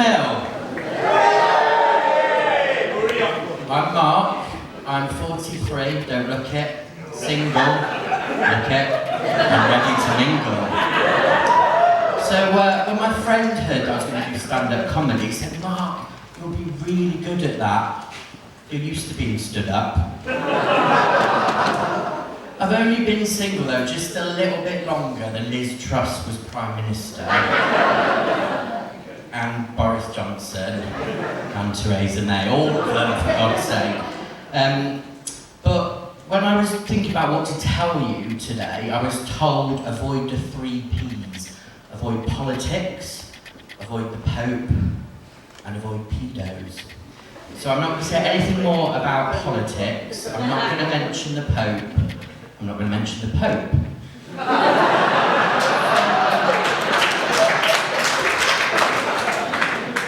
Hill. I'm Mark, I'm 43, don't look it, single, look it, I'm ready to mingle. So when my friend heard I was going to do stand-up comedy, he said, Mark, you'll be really good at that. You're used to being stood up. I've only been single though just a little bit longer than Liz Truss was Prime Minister. And Boris Johnson and Theresa May, all of them for God's sake. But when I was thinking about what to tell you today, I was told avoid the 3 Ps. Avoid politics, avoid the Pope, and avoid pedos. So I'm not going to say anything more about politics, I'm not going to mention the Pope, I'm not going to mention the Pope.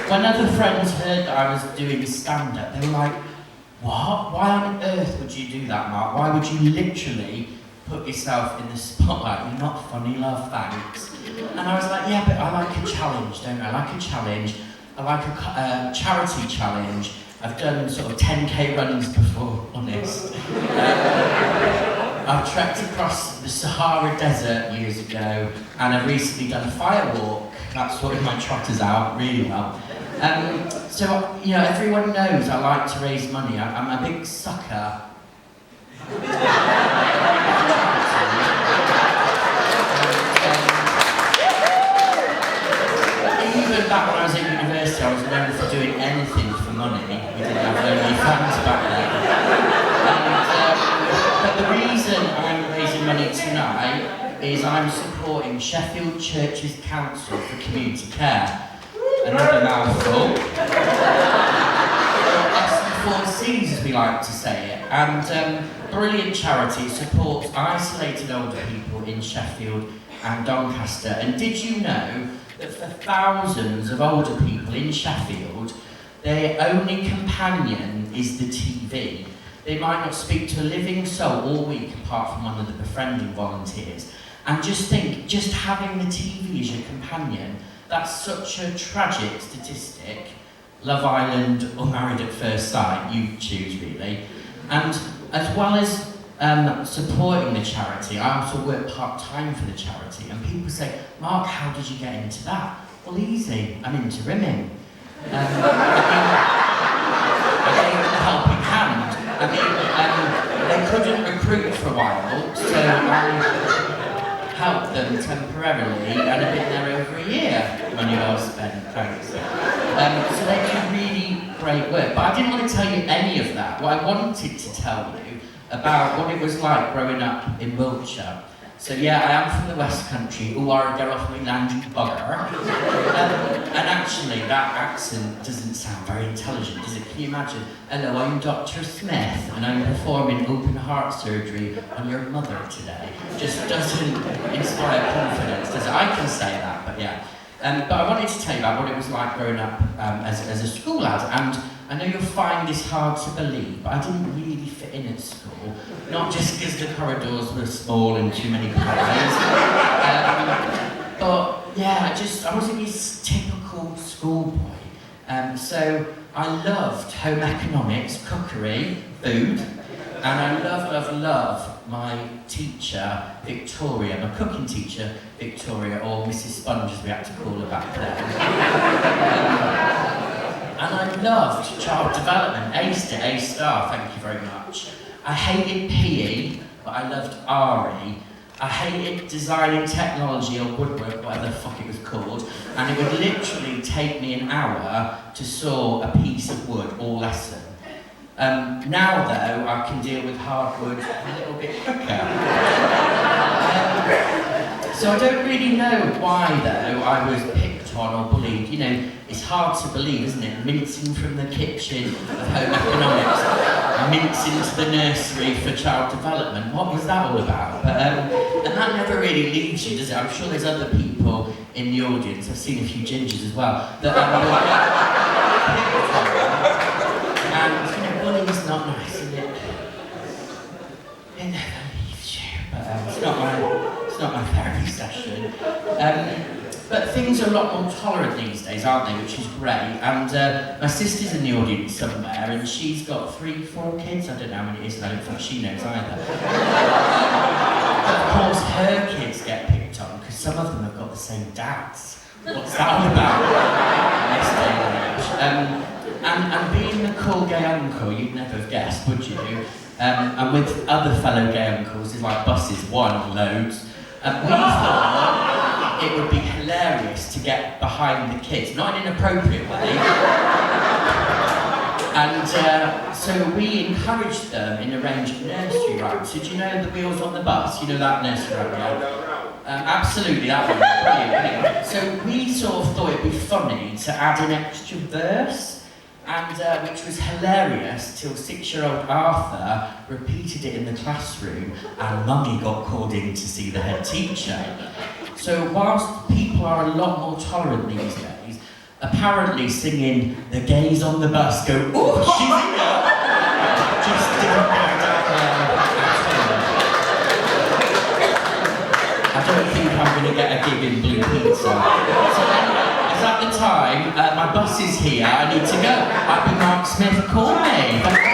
When other friends heard that I was doing stand-up, they were like, what? Why on earth would you do that, Mark? Why would you literally put yourself in the spotlight? You're not funny, love, thanks. And I was like, yeah, but I like a challenge, don't I? I like a challenge. I like a charity challenge. I've done sort of 10k runs before, honest. I've trekked across the Sahara Desert years ago, and I've recently done a fire walk. That sorted my trotters out really well. So, you know, everyone knows I like to raise money. I'm a big sucker. Even back when I was at university, I was known for doing anything for money. We didn't have OnlyFans back then. But the reason I'm raising money tonight is I'm supporting Sheffield Churches Council for Community Care. Another mouthful. S4Cs, as we like to say it. And brilliant charity supports isolated older people in Sheffield and Doncaster. And did you know that for thousands of older people in Sheffield, their only companion is the TV? They might not speak to a living soul all week apart from one of the befriending volunteers. And just think, just having the TV as your companion, that's such a tragic statistic. Love Island or Married at First Sight, you choose really. And as well as supporting the charity, I also work part-time for the charity. And people say, Mark, how did you get into that? Well, easy, I'm into rimming. I gave them a helping hand. They couldn't recruit for a while, so I helped them temporarily, and I've been there over a year. Money well spent, thanks. So they do really great work. But I didn't want to tell you any of that. What I wanted to tell you about what it was like growing up in Wiltshire. So yeah, I am from the West Country. Ooh, I get off my land, you bugger. And actually, that accent doesn't sound very intelligent, does it? Can you imagine? Hello, I'm Dr. Smith, and I'm performing open heart surgery on your mother today. Just doesn't inspire confidence, does it? I can say that, but yeah. But I wanted to tell you about what it was like growing up as a school lad. And I know you'll find this hard to believe, but I didn't really fit in at school. Not just because the corridors were small and too many pies. But yeah, I wasn't your typical schoolboy. So I loved home economics, cookery, food, and I love my teacher, Victoria, my cooking teacher, Victoria, or Mrs. Sponge as we had to call her back then. And I loved child development, aced it, A star, thank you very much. I hated PE, but I loved RE. I hated designing technology or woodwork, whatever the fuck it was called, and it would literally take me an hour to saw a piece of wood all lesson. Now though, I can deal with hardwood a little bit quicker. So I don't really know why though I was picked on or bullied. You know, it's hard to believe, isn't it? Mincing from the kitchen of home economics, mincing to the nursery for child development. What was that all about? But, and that never really leaves you, does it? I'm sure there's other people in the audience, I've seen a few gingers as well, that and, you know, bullying's not nice, is it? It never leaves you, but it's not my therapy session. But things are a lot more tolerant these days, aren't they? Which is great. And my sister's in the audience somewhere, and she's got 3, 4 kids. I don't know how many it is, and I don't think she knows either. But of course, her kids get picked on because some of them have got the same dads. What's that all about? In this day and age. And being the cool gay uncle, you'd never have guessed, would you? And with other fellow gay uncles, there's like buses, one, loads. We thought it would be hilarious to get behind the kids, not in an inappropriate way. And so we encouraged them in a range of nursery rhymes. So do you know the wheels on the bus? You know that nursery rhyme, yeah? Absolutely, that one. Brilliant. So we sort of thought it'd be funny to add an extra verse. And which was hilarious till 6-year-old Arthur repeated it in the classroom and Mummy got called in to see the head teacher. So whilst people are a lot more tolerant these days, apparently singing "The gays on the bus go, oh, she's here!" just didn't add up I don't think I'm going to get a gig in Blue Pizza. So at the time, my bus is here, I need to go. I've been Mark Smith, call me.